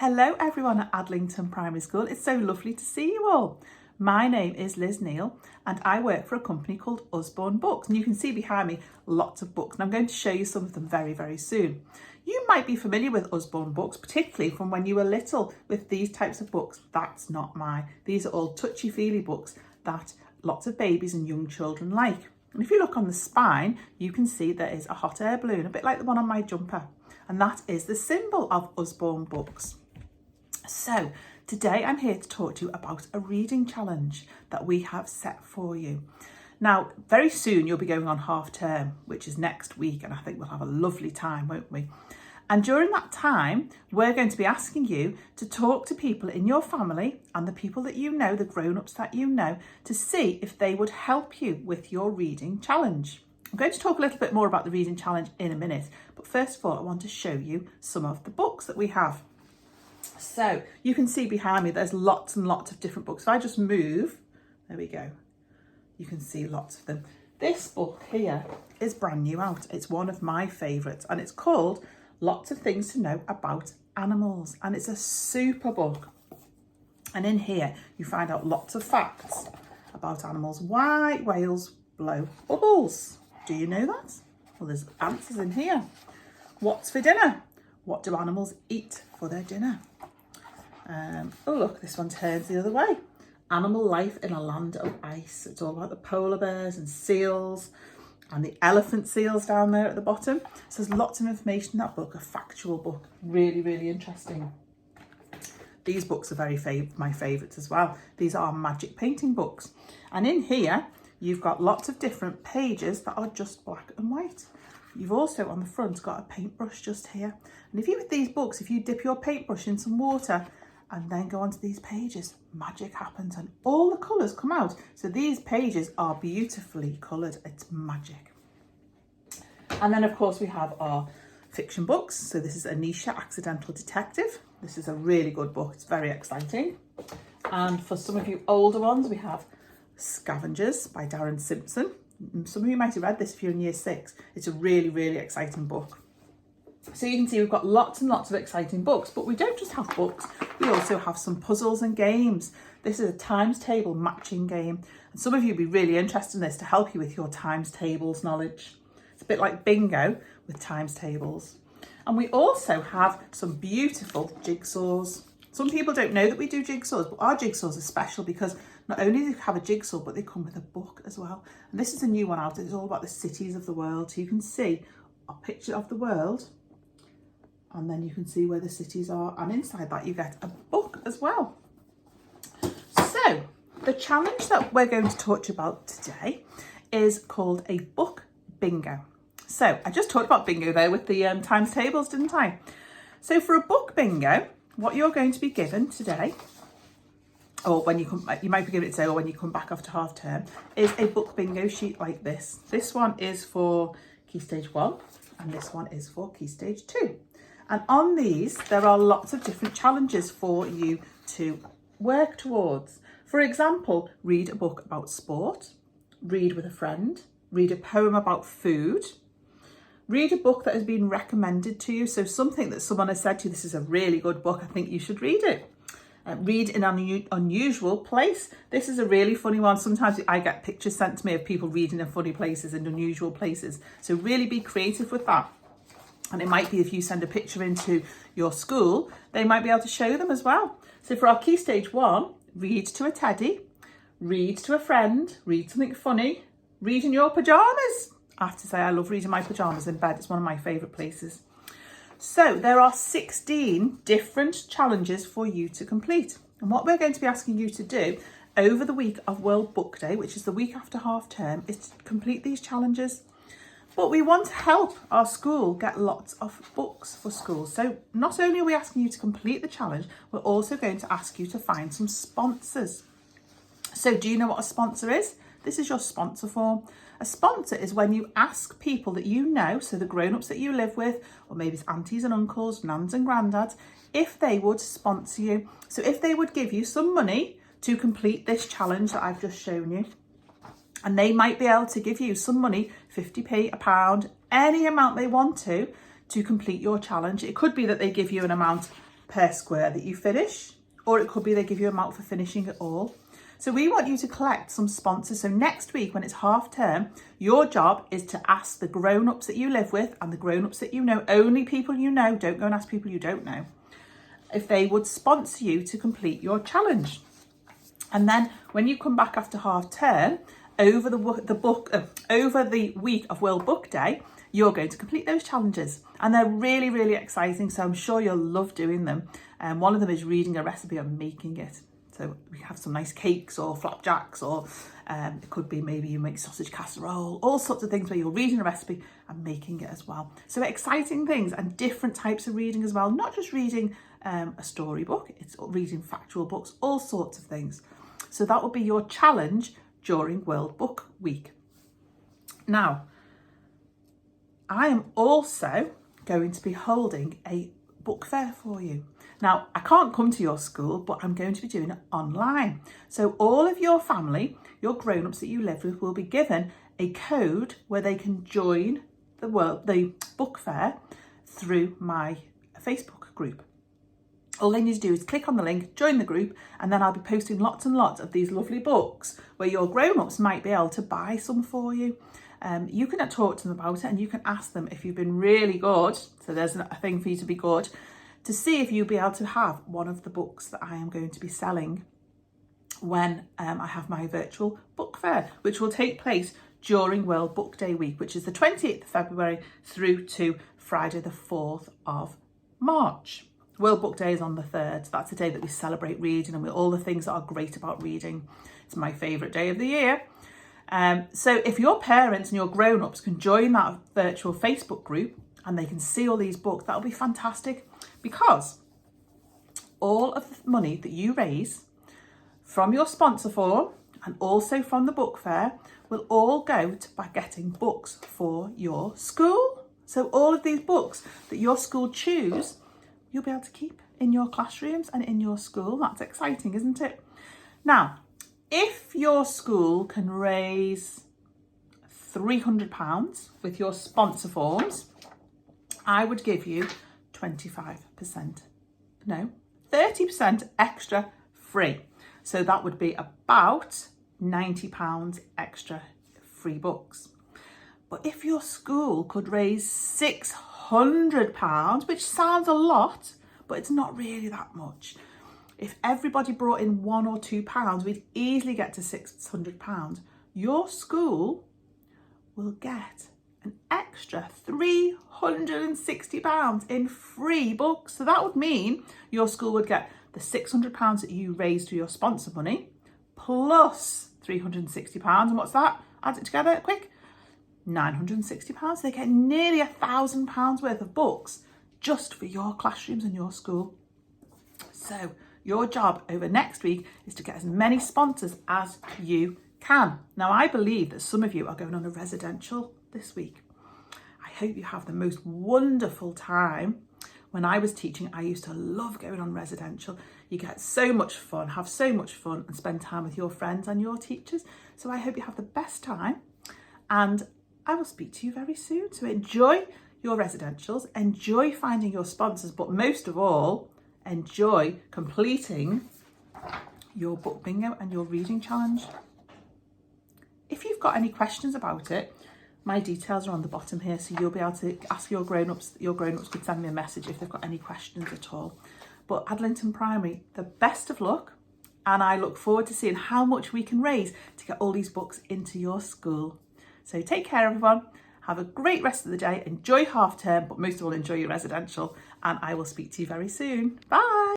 Hello everyone at Adlington Primary School. It's so lovely to see you all. My name is Liz Neal and I work for a company called Usborne Books, and you can see behind me lots of books, and I'm going to show you some of them very soon. You might be familiar with Usborne Books, particularly from when you were little with these types of books. That's not mine. These are all touchy-feely books that lots of babies and young children like. And if you look on the spine, you can see there is a hot air balloon, a bit like the one on my jumper. And that is the symbol of Usborne Books. So today I'm here to talk to you about a reading challenge that we have set for you. Now, very soon you'll be going on half term, which is next week, and I think we'll have a lovely time, won't we? And during that time, we're going to be asking you to talk to people in your family and the people that you know, the grown-ups that you know, to see if they would help you with your reading challenge. I'm going to talk a little bit more about the reading challenge in a minute, but first of all, I want to show you some of the books that we have. So you can see behind me, there's lots and lots of different books. If I just move, there we go. You can see lots of them. This book here is brand new out. It's one of my favourites, and it's called Lots of Things to Know About Animals. And it's a super book. And in here, you find out lots of facts about animals. Why whales blow bubbles? Do you know that? Well, there's answers in here. What's for dinner? What do animals eat for their dinner? Oh look, this one turns the other way. Animal life in a land of ice. It's all about the polar bears and seals and the elephant seals down there at the bottom. So there's lots of information in that book, a factual book. Really interesting. These books are my favourites as well. These are magic painting books. And in here, you've got lots of different pages that are just black and white. You've also on the front got a paintbrush just here. And if you with these books, if you dip your paintbrush in some water and then go onto these pages, magic happens and all the colours come out. So these pages are beautifully coloured. It's magic. And then of course we have our fiction books. So this is Anisha, Accidental Detective. This is a really good book. It's very exciting. And for some of you older ones, we have Scavengers by Darren Simpson. Some of you might have read this if you're in year 6. It's a really exciting book. So you can see we've got lots and lots of exciting books, but we don't just have books, we also have some puzzles and games. This is a times table matching game, and some of you will be really interested in this to help you with your times tables knowledge. It's a bit like bingo with times tables. And we also have some beautiful jigsaws. Some people don't know that we do jigsaws, but our jigsaws are special because not only do they have a jigsaw, but they come with a book as well. And this is a new one out. It's all about the cities of the world. So you can see a picture of the world, and then you can see where the cities are. And inside that, you get a book as well. So the challenge that we're going to talk to you about today is called a book bingo. So I just talked about bingo there with the times tables, didn't I? So for a book bingo, what you're going to be given today, or when you come, you might be given it today, or when you come back after half term, is a book bingo sheet like this. This one is for Key Stage 1, and this one is for Key Stage 2. And on these, there are lots of different challenges for you to work towards. For example, read a book about sport, read with a friend, read a poem about food, read a book that has been recommended to you. So something that someone has said to you, this is a really good book, I think you should read it. Read in an unusual place. This is a really funny one. Sometimes I get pictures sent to me of people reading in funny places and unusual places. So really be creative with that. And it might be if you send a picture into your school, they might be able to show them as well. So for our Key Stage 1, read to a teddy, read to a friend, read something funny, read in your pyjamas. I have to say I love reading my pyjamas in bed. It's one of my favourite places. So there are 16 different challenges for you to complete. And what we're going to be asking you to do over the week of World Book Day, which is the week after half term, is to complete these challenges. But we want to help our school get lots of books for school. So not only are we asking you to complete the challenge, we're also going to ask you to find some sponsors. So do you know what a sponsor is? This is your sponsor form. A sponsor is when you ask people that you know, so the grown-ups that you live with, or maybe it's aunties and uncles, nans and granddads, if they would sponsor you. So if they would give you some money to complete this challenge that I've just shown you, and they might be able to give you some money, 50p, a pound, any amount they want to complete your challenge. It could be that they give you an amount per square that you finish, or it could be they give you an amount for finishing it all. So we want you to collect some sponsors. So next week, when it's half term, your job is to ask the grown-ups that you live with and the grown-ups that you know, only people you know, don't go and ask people you don't know, if they would sponsor you to complete your challenge. And then when you come back after half term, over the week of World Book Day, you're going to complete those challenges. And they're really, really exciting. So I'm sure you'll love doing them. And one of them is reading a recipe and making it. So we have some nice cakes or flapjacks, or it could be maybe you make sausage casserole, all sorts of things where you're reading a recipe and making it as well. So exciting things and different types of reading as well. Not just reading a storybook, it's reading factual books, all sorts of things. So that will be your challenge during World Book Week. Now, I am also going to be holding a book fair for you. Now, I can't come to your school, but I'm going to be doing it online. So all of your family, your grown-ups that you live with, will be given a code where they can join the book fair through my Facebook group. All they need to do is click on the link, join the group, and then I'll be posting lots and lots of these lovely books where your grown-ups might be able to buy some for you. You can talk to them about it, and you can ask them if you've been really good. So there's a thing for you to be good, to see if you'll be able to have one of the books that I am going to be selling when I have my virtual book fair, which will take place during World Book Day week, which is the 28th of February through to Friday the 4th of March. World Book Day is on the 3rd. So that's the day that we celebrate reading and with all the things that are great about reading. It's my favourite day of the year. So if your parents and your grown-ups can join that virtual Facebook group and they can see all these books, that'll be fantastic, because all of the money that you raise from your sponsor form and also from the book fair will all go to by getting books for your school. So all of these books that your school choose, you'll be able to keep in your classrooms and in your school. That's exciting, isn't it? Now, if your school can raise £300 with your sponsor forms, I would give you 25%. No, 30% extra free. So that would be about £90 extra free books. But if your school could raise £600, which sounds a lot, but it's not really that much. If everybody brought in £1 or £2, we'd easily get to £600. Your school will get an extra £360 in free books. So that would mean your school would get the £600 that you raised through your sponsor money, plus £360. And what's that? Add it together quick. £960. They get nearly £1,000 worth of books just for your classrooms and your school. So your job over next week is to get as many sponsors as you can. Now, I believe that some of you are going on a residential this week. I hope you have the most wonderful time. When I was teaching, I used to love going on residential. You get so much fun, have so much fun, and spend time with your friends and your teachers. So I hope you have the best time, and I will speak to you very soon. So enjoy your residentials, enjoy finding your sponsors, but most of all, enjoy completing your book bingo and your reading challenge. If you've got any questions about it, my details are on the bottom here, so you'll be able to ask your grown-ups. Your grown-ups could send me a message if they've got any questions at all. But Adlington Primary, the best of luck, and I look forward to seeing how much we can raise to get all these books into your school. So take care, everyone. Have a great rest of the day. Enjoy half term, but most of all, enjoy your residential. And I will speak to you very soon. Bye.